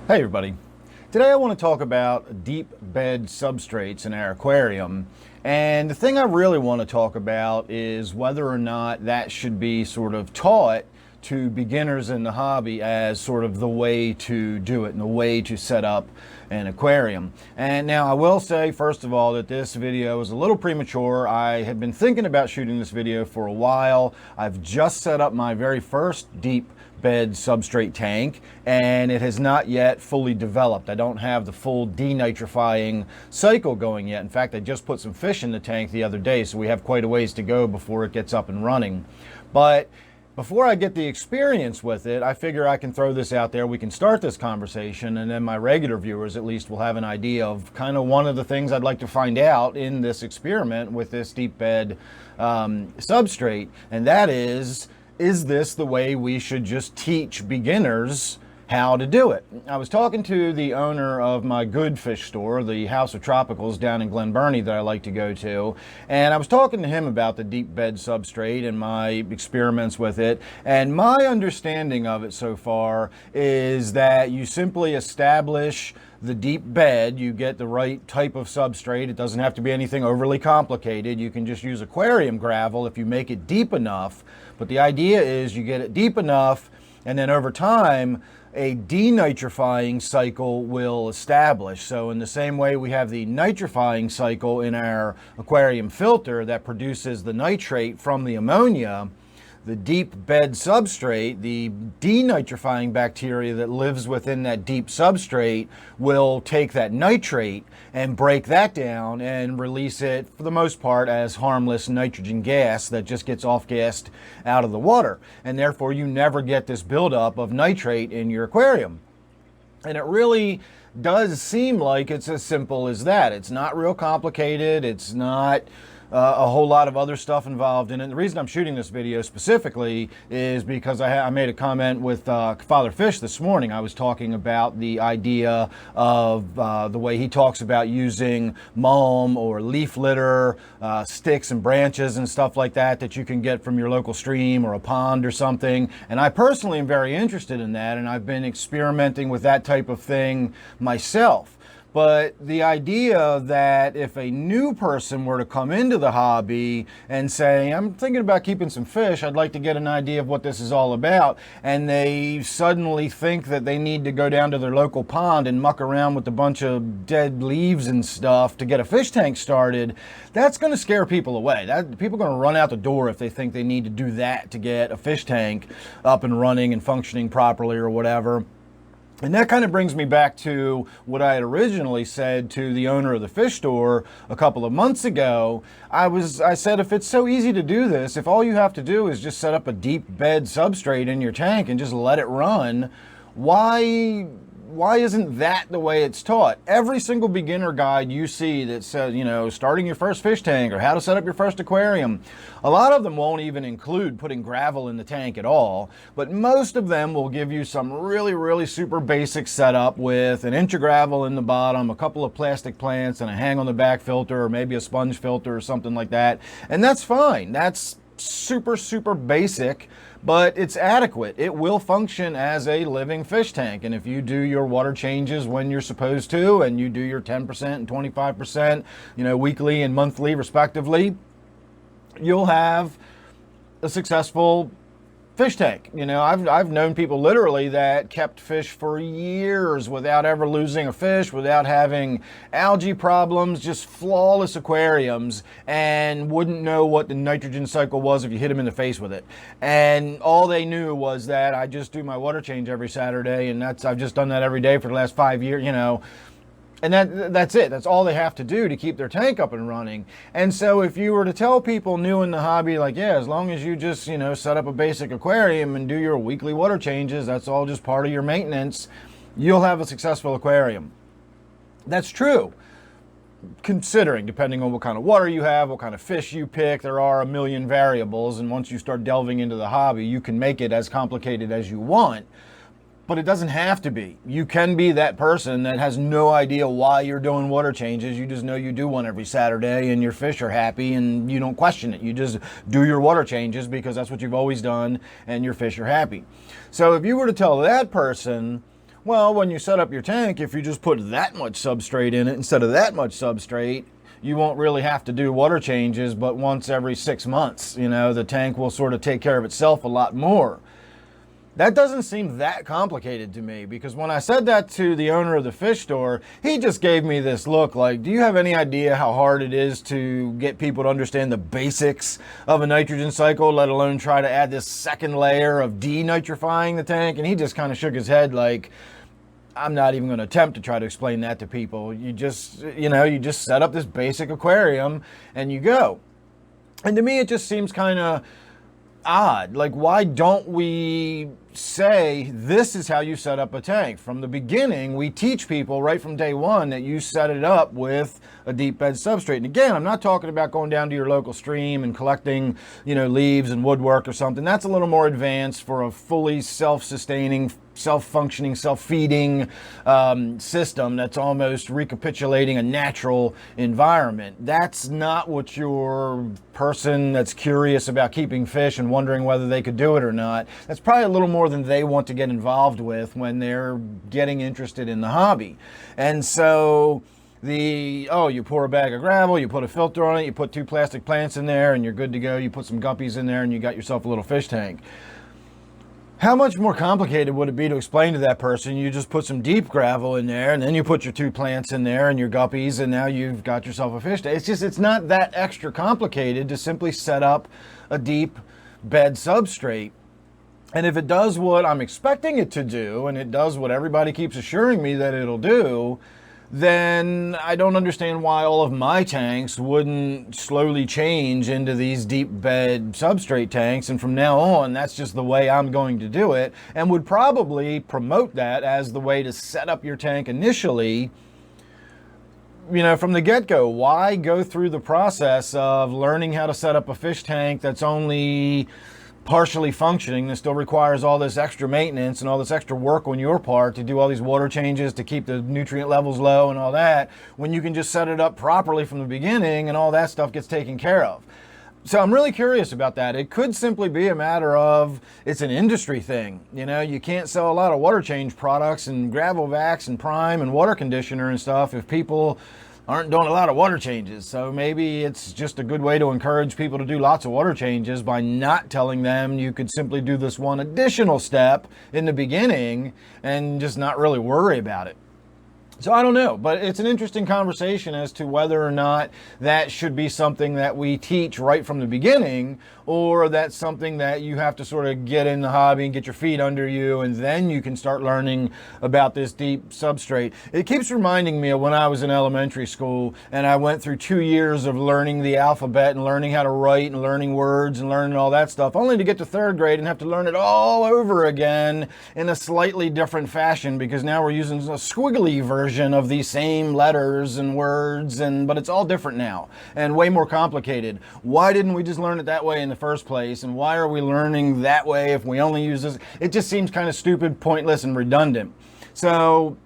Hey everybody. Today I want to talk about deep bed substrates in our aquarium. And the thing I really want to talk about is whether or not that should be sort of taught to beginners in the hobby as sort of the way to do it and the way to set up an aquarium. And now I will say, first of all, that this video is a little premature. I have been thinking about shooting this video for a while. I've just set up my very first deep bed substrate tank and it has not yet fully developed. I don't have the full denitrifying cycle going yet. In fact, I just put some fish in the tank the other day, so we have quite a ways to go before it gets up and running. But before I get the experience with it, I figure I can throw this out there. We can start this conversation, and then my regular viewers at least will have an idea of kind of one of the things I'd like to find out in this experiment with this deep bed substrate, and that is this the way we should just teach beginners how to do it? I was talking to the owner of my good fish store, the House of Tropicals down in Glen Burnie that I like to go to, and I was talking to him about the deep bed substrate and my experiments with it, and my understanding of it so far is that you simply establish the deep bed, you get the right type of substrate. It doesn't have to be anything overly complicated. You can just use aquarium gravel if you make it deep enough. But the idea is you get it deep enough, and then over time, a denitrifying cycle will establish. So in the same way we have the nitrifying cycle in our aquarium filter that produces the nitrate from the ammonia, the deep bed substrate, the denitrifying bacteria that lives within that deep substrate will take that nitrate and break that down and release it, for the most part, as harmless nitrogen gas that just gets off-gassed out of the water. And therefore you never get this buildup of nitrate in your aquarium. And it really does seem like it's as simple as that. It's not real complicated. It's not a whole lot of other stuff involved in it. The reason I'm shooting this video specifically is because I made a comment with Father Fish this morning. I was talking about the idea of the way he talks about using mulch or leaf litter, sticks and branches and stuff like that that you can get from your local stream or a pond or something. And I personally am very interested in that, and I've been experimenting with that type of thing myself. But the idea that if a new person were to come into the hobby and say, I'm thinking about keeping some fish, I'd like to get an idea of what this is all about, and they suddenly think that they need to go down to their local pond and muck around with a bunch of dead leaves and stuff to get a fish tank started, that's going to scare people away. People are going to run out the door if they think they need to do that to get a fish tank up and running and functioning properly or whatever. And that kind of brings me back to what I had originally said to the owner of the fish store a couple of months ago. I said, if it's so easy to do this, if all you have to do is just set up a deep bed substrate in your tank and just let it run, why isn't that the way it's taught? Every single beginner guide you see that says, starting your first fish tank or how to set up your first aquarium, a lot of them won't even include putting gravel in the tank at all, but most of them will give you some really, really super basic setup with an inch of gravel in the bottom, a couple of plastic plants, and a hang on the back filter, or maybe a sponge filter or something like that. And that's fine. That's super, super basic, but it's adequate. It will function as a living fish tank. And if you do your water changes when you're supposed to, and you do your 10% and 25%, weekly and monthly respectively, you'll have a successful fish tank. I've known people literally that kept fish for years without ever losing a fish, without having algae problems, just flawless aquariums, and wouldn't know what the nitrogen cycle was if you hit them in the face with it. And all they knew was that I just do my water change every Saturday, and I've just done that every day for the last 5 years, And that's it. That's all they have to do to keep their tank up and running. And so if you were to tell people new in the hobby, like, yeah, as long as you just, set up a basic aquarium and do your weekly water changes, that's all just part of your maintenance, you'll have a successful aquarium. That's true. Considering, depending on what kind of water you have, what kind of fish you pick, there are a million variables. And once you start delving into the hobby, you can make it as complicated as you want. But it doesn't have to be. You can be that person that has no idea why you're doing water changes. You just know you do one every Saturday and your fish are happy and you don't question it. You just do your water changes because that's what you've always done and your fish are happy. So if you were to tell that person, Well, when you set up your tank, if you just put that much substrate in it instead of that much substrate, you won't really have to do water changes, but once every 6 months, the tank will sort of take care of itself a lot more. That doesn't seem that complicated to me, because when I said that to the owner of the fish store, he just gave me this look like, do you have any idea how hard it is to get people to understand the basics of a nitrogen cycle, let alone try to add this second layer of denitrifying the tank? And he just kind of shook his head like, I'm not even going to attempt to try to explain that to people. You just set up this basic aquarium and you go. And to me, it just seems kind of odd. Like, why don't we say this is how you set up a tank? From the beginning, we teach people right from day one that you set it up with a deep bed substrate. And again, I'm not talking about going down to your local stream and collecting, leaves and woodwork or something. That's a little more advanced for a fully self-sustaining, self-functioning, self-feeding system that's almost recapitulating a natural environment. That's not what your person that's curious about keeping fish and wondering whether they could do it or not, that's probably a little more than they want to get involved with when they're getting interested in the hobby. And so you pour a bag of gravel, you put a filter on it, you put 2 plastic plants in there and you're good to go. You put some guppies in there and you got yourself a little fish tank. How much more complicated would it be to explain to that person? You just put some deep gravel in there and then you put your 2 plants in there and your guppies and now you've got yourself a fish tank. It's not that extra complicated to simply set up a deep bed substrate. And if it does what I'm expecting it to do, and it does what everybody keeps assuring me that it'll do, then I don't understand why all of my tanks wouldn't slowly change into these deep bed substrate tanks. And from now on, that's just the way I'm going to do it, and would probably promote that as the way to set up your tank initially, from the get-go. Why go through the process of learning how to set up a fish tank that's only partially functioning, that still requires all this extra maintenance and all this extra work on your part to do all these water changes to keep the nutrient levels low and all that, when you can just set it up properly from the beginning and all that stuff gets taken care of? So I'm really curious about that. It could simply be a matter of it's an industry thing. You can't sell a lot of water change products and gravel vacs and prime and water conditioner and stuff if people aren't doing a lot of water changes. So maybe it's just a good way to encourage people to do lots of water changes by not telling them you could simply do this one additional step in the beginning and just not really worry about it. So I don't know, but it's an interesting conversation as to whether or not that should be something that we teach right from the beginning, or that's something that you have to sort of get in the hobby and get your feet under you, and then you can start learning about this deep substrate. It keeps reminding me of when I was in elementary school and I went through 2 years of learning the alphabet and learning how to write and learning words and learning all that stuff, only to get to 3rd grade and have to learn it all over again in a slightly different fashion, because now we're using a squiggly version of these same letters and words, but it's all different now and way more complicated. Why didn't we just learn it that way in the first place? And why are we learning that way if we only use this? It just seems kind of stupid, pointless, and redundant. So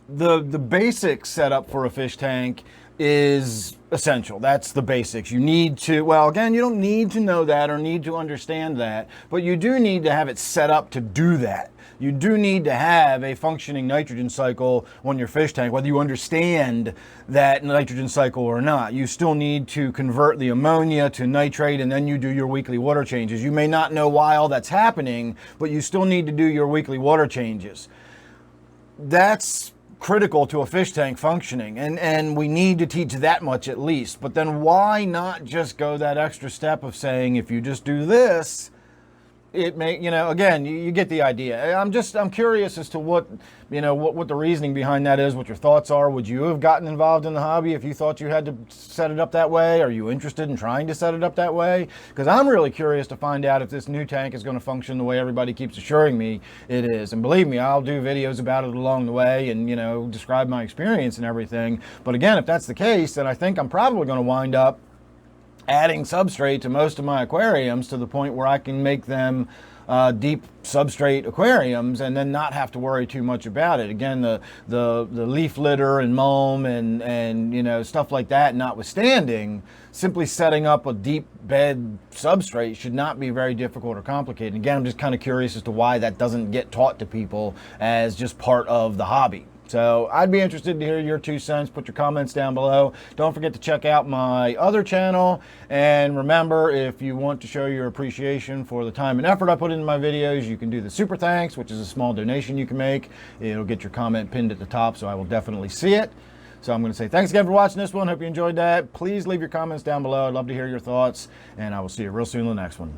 the basic setup for a fish tank is essential. That's the basics. You need to, well, again, you don't need to know that or need to understand that, but you do need to have it set up to do that. You do need to have a functioning nitrogen cycle on your fish tank, whether you understand that nitrogen cycle or not. You still need to convert the ammonia to nitrate, and then you do your weekly water changes. You may not know why all that's happening, but you still need to do your weekly water changes. That's critical to a fish tank functioning, and we need to teach that much at least. But then why not just go that extra step of saying, if you just do this, it may, again, you get the idea. I'm curious as to what the reasoning behind that is, what your thoughts are. Would you have gotten involved in the hobby if you thought you had to set it up that way? Are you interested in trying to set it up that way? Because I'm really curious to find out if this new tank is going to function the way everybody keeps assuring me it is. And believe me, I'll do videos about it along the way and, describe my experience and everything. But again, if that's the case, then I think I'm probably going to wind up adding substrate to most of my aquariums to the point where I can make them deep substrate aquariums and then not have to worry too much about it. Again, the leaf litter and mulch and you know, stuff like that notwithstanding, simply setting up a deep bed substrate should not be very difficult or complicated. Again, I'm just kind of curious as to why that doesn't get taught to people as just part of the hobby. So I'd be interested to hear your 2 cents. Put your comments down below. Don't forget to check out my other channel. And remember, if you want to show your appreciation for the time and effort I put into my videos, you can do the super thanks, which is a small donation you can make. It'll get your comment pinned at the top, so I will definitely see it. So I'm going to say thanks again for watching this one. Hope you enjoyed that. Please leave your comments down below. I'd love to hear your thoughts, and I will see you real soon in the next one.